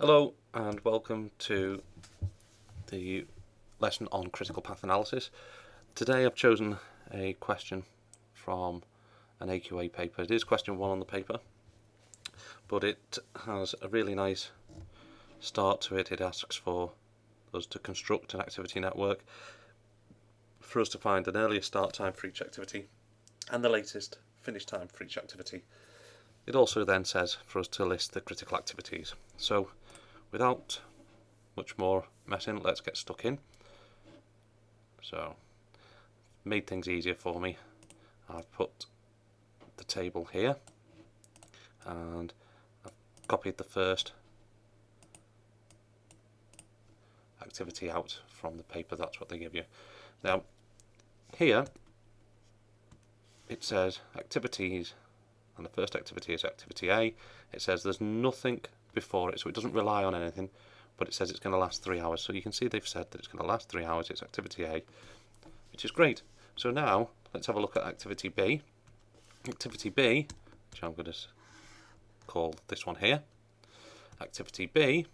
Hello and welcome to the lesson on critical path analysis. Today I've chosen a question from an AQA paper. It is question 1 on the paper, but it has a really nice start to it. It asks for us to construct an activity network, for us to find an earliest start time for each activity and the latest finish time for each activity. It also then says for us to list the critical activities. So without much more messing, let's get stuck in. So, made things easier for me. I've put the table here and I've copied the first activity out from the paper. That's what they give you. Now, here it says activities, and the first activity is activity A. It says there's nothing before it, so it doesn't rely on anything, but it says it's going to last 3 hours. So you can see they've said that it's going to last 3 hours. It's activity A, which is great. So now let's have a look at activity B. Activity B, which I'm going to call this one here. Activity B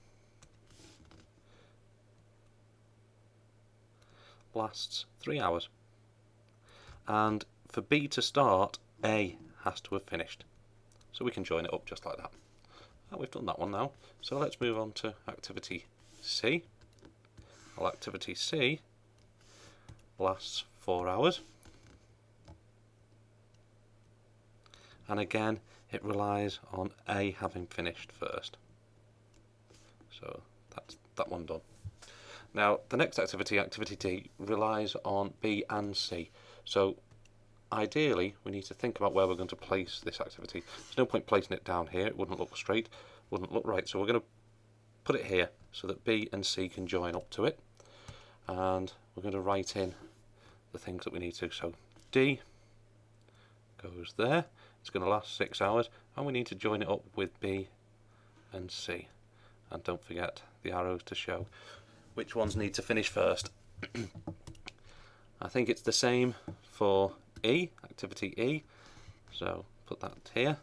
lasts 3 hours. And for B to start, A has to have finished. So we can join it up just like that. We've done that one now, so let's move on to activity C. Well, activity C lasts 4 hours, and again it relies on A having finished first. So that's that one done. Now the next activity, activity D, relies on B and C. So ideally, we need to think about where we're going to place this activity. There's no point placing it down here, it wouldn't look straight, wouldn't look right. So we're going to put it here so that B and C can join up to it. And we're going to write in the things that we need to. So D goes there, it's going to last 6 hours, and we need to join it up with B and C. And don't forget the arrows to show which ones need to finish first. I think it's the same for E, activity E, so put that here.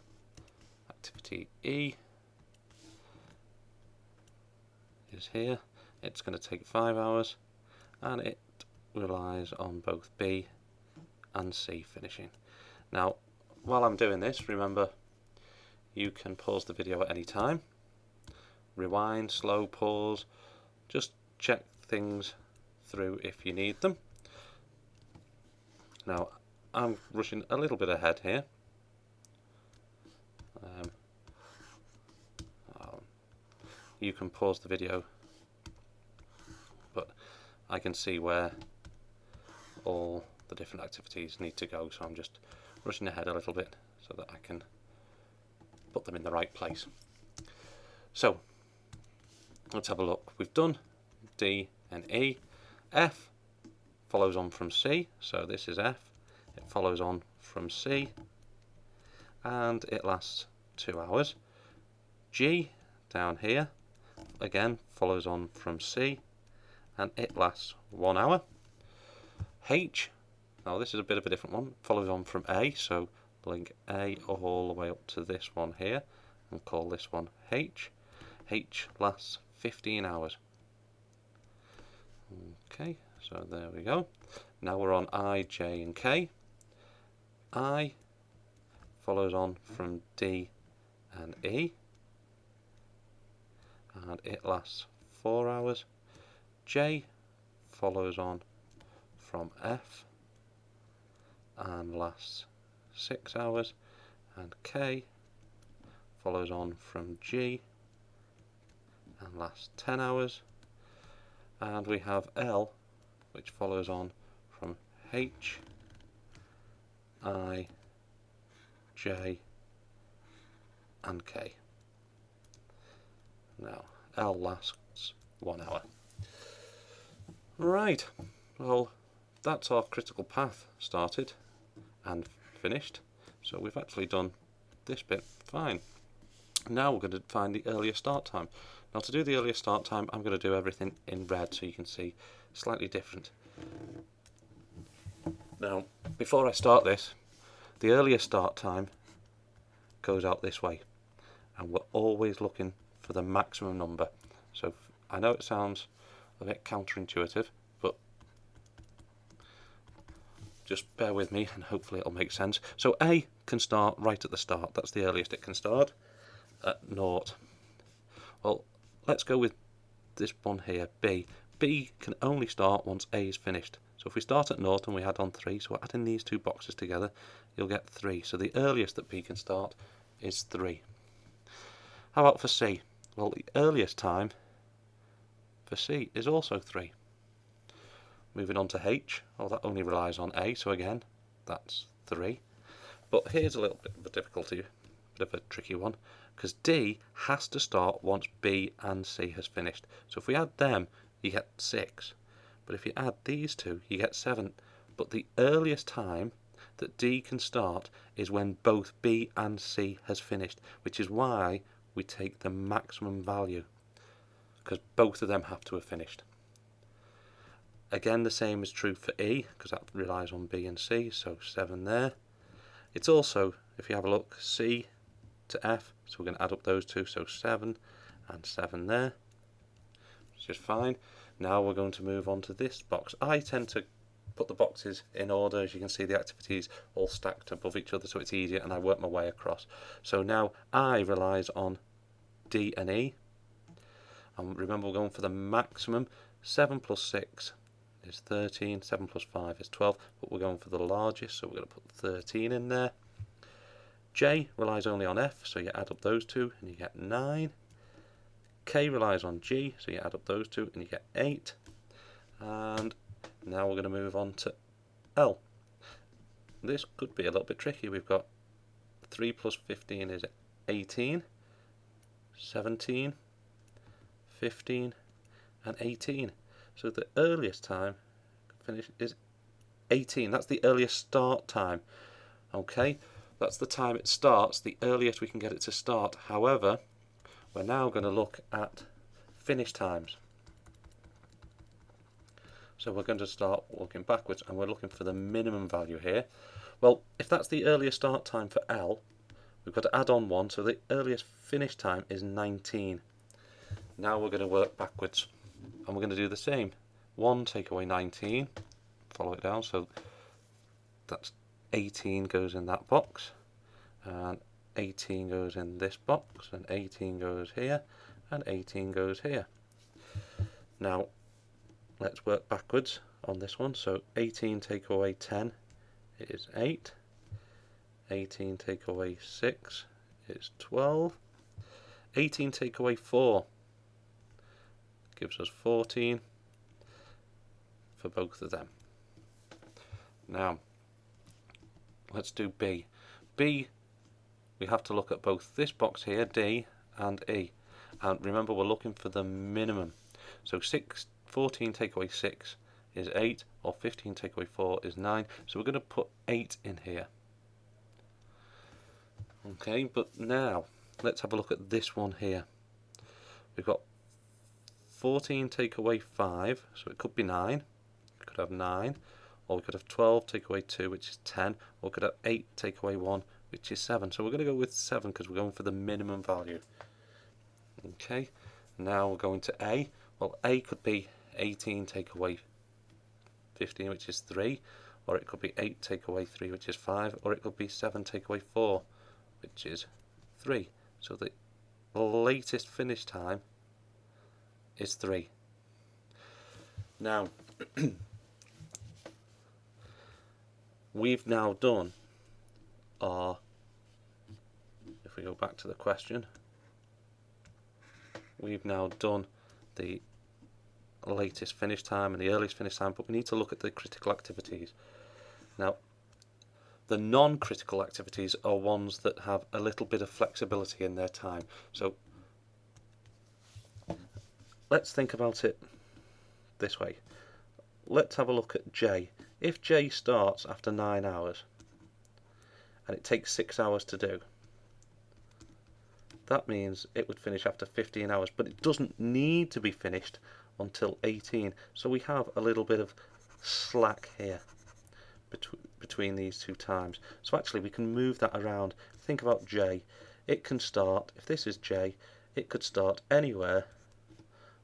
Activity E is here. It's going to take 5 hours, and it relies on both B and C finishing. Now, while I'm doing this, remember you can pause the video at any time, rewind, slow, pause, just check things through if you need them. Now, I'm rushing a little bit ahead here. You can pause the video, but I can see where all the different activities need to go, so I'm just rushing ahead a little bit so that I can put them in the right place. So, let's have a look. We've done D and E. F follows on from C, so this is F. It follows on from C, and it lasts 2 hours. G, down here, again follows on from C, and it lasts 1 hour. H, now this is a bit of a different one, follows on from A, so link A all the way up to this one here, and call this one H. H lasts 15 hours. Okay, so there we go. Now we're on I, J and K. I follows on from D and E, and it lasts 4 hours. J follows on from F and lasts 6 hours, and K follows on from G and lasts 10 hours, and we have L, which follows on from H, I, J and K. Now L lasts 1 hour. Right, well that's our critical path started and finished, so we've actually done this bit fine. Now we're going to find the earliest start time. Now to do the earliest start time, I'm going to do everything in red so you can see slightly different. Now before I start this, the earliest start time goes out this way, and we're always looking for the maximum number. So I know it sounds a bit counterintuitive, but just bear with me and hopefully it'll make sense. So A can start right at the start. That's the earliest it can start, at 0. Well, let's go with this one here, B. B can only start once A is finished. So if we start at 0 and we add on 3, so we're adding these two boxes together, you'll get 3. So the earliest that B can start is 3. How about for C? Well, the earliest time for C is also 3. Moving on to H, well, that only relies on A, so again, that's 3. But here's a little bit of a difficulty, bit of a tricky one, because D has to start once B and C has finished. So if we add them, you get 6. But if you add these two, you get 7. But the earliest time that D can start is when both B and C has finished, which is why we take the maximum value, because both of them have to have finished. Again, the same is true for E, because that relies on B and C, so 7 there. It's also, if you have a look, C to F, so we're going to add up those two, so 7 and 7 there, which is fine. Now we're going to move on to this box. I tend to put the boxes in order. As you can see, the activities all stacked above each other, so it's easier, and I work my way across. So now I relies on D and E, and remember we're going for the maximum. 7 plus 6 is 13, 7 plus 5 is 12, but we're going for the largest, so we're going to put 13 in there. J relies only on F, so you add up those two and you get 9. K relies on G, so you add up those two and you get 8. And now we're going to move on to L. This could be a little bit tricky. We've got 3 plus 15 is 18, 17, 15 and 18. So the earliest time to finish is 18. That's the earliest start time. Okay, that's the time it starts, the earliest we can get it to start. However, we're now going to look at finish times. So we're going to start looking backwards, and we're looking for the minimum value here. Well, if that's the earliest start time for L, we've got to add on 1, so the earliest finish time is 19. Now we're going to work backwards, and we're going to do the same. 1 take away 19, follow it down, so that's 18 goes in that box, and 18 goes in this box, and 18 goes here, and 18 goes here. Now let's work backwards on this one. So 18 take away 10 is 8, 18 take away 6 is 12, 18 take away 4 gives us 14 for both of them. Now let's do B. B, we have to look at both this box here, D, and E. And remember, we're looking for the minimum. So 14 take away 6 is 8, or 15 take away 4 is 9. So we're going to put 8 in here. Okay, but now let's have a look at this one here. We've got 14 take away 5, so it could be 9. We could have 9. Or we could have 12 take away 2, which is 10. Or we could have 8 take away 1, which is 7. So we're going to go with 7 because we're going for the minimum value. Okay, now we're going to A. Well, A could be 18 take away 15, which is 3. Or it could be 8 take away 3, which is 5. Or it could be 7 take away 4, which is 3. So the latest finish time is 3. Now, we've now done our, if we go back to the question, we've now done the latest finish time and the earliest finish time, but we need to look at the critical activities. Now, the non-critical activities are ones that have a little bit of flexibility in their time. So let's think about it this way. Let's have a look at J. If J starts after 9 hours and it takes 6 hours to do, that means it would finish after 15 hours, but it doesn't need to be finished until 18. So we have a little bit of slack here between these two times. So actually we can move that around. Think about J. It can start, if this is J, it could start anywhere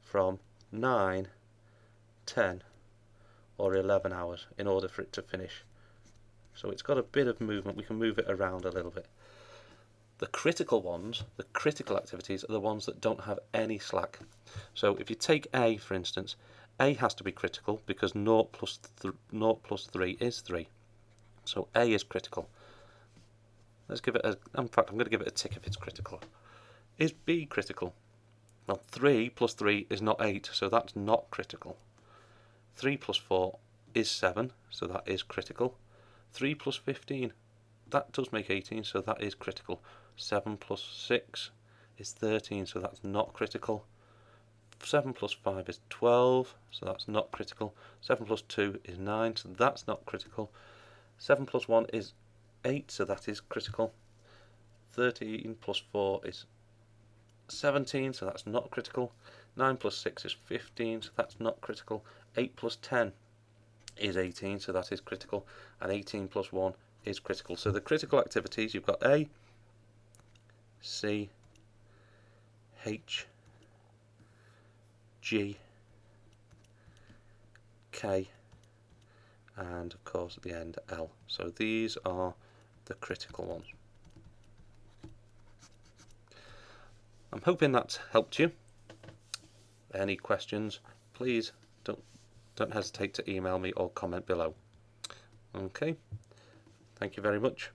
from 9, 10 or 11 hours in order for it to finish. So it's got a bit of movement, we can move it around a little bit. The critical ones, the critical activities, are the ones that don't have any slack. So if you take A, for instance, A has to be critical because 0 plus 3 is 3. So A is critical. Let's give it a, in fact, I'm going to give it a tick if it's critical. Is B critical? Well, 3 plus 3 is not 8, so that's not critical. 3 plus 4 is 7, so that is critical. 3 plus 15, that does make 18, so that is critical. 7 plus 6 is 13, so that's not critical. 7 plus 5 is 12, so that's not critical. 7 plus 2 is 9, so that's not critical. 7 plus 1 is 8, so that is critical. 13 plus 4 is 17, so that's not critical. 9 plus 6 is 15, so that's not critical. 8 plus 10 is 18, so that is critical. And 18 plus 1 is critical. So the critical activities, you've got A, C, H, G, K, and of course at the end L. So these are the critical ones. I'm hoping that's helped you. Any questions, please don't hesitate to email me or comment below. Okay, thank you very much.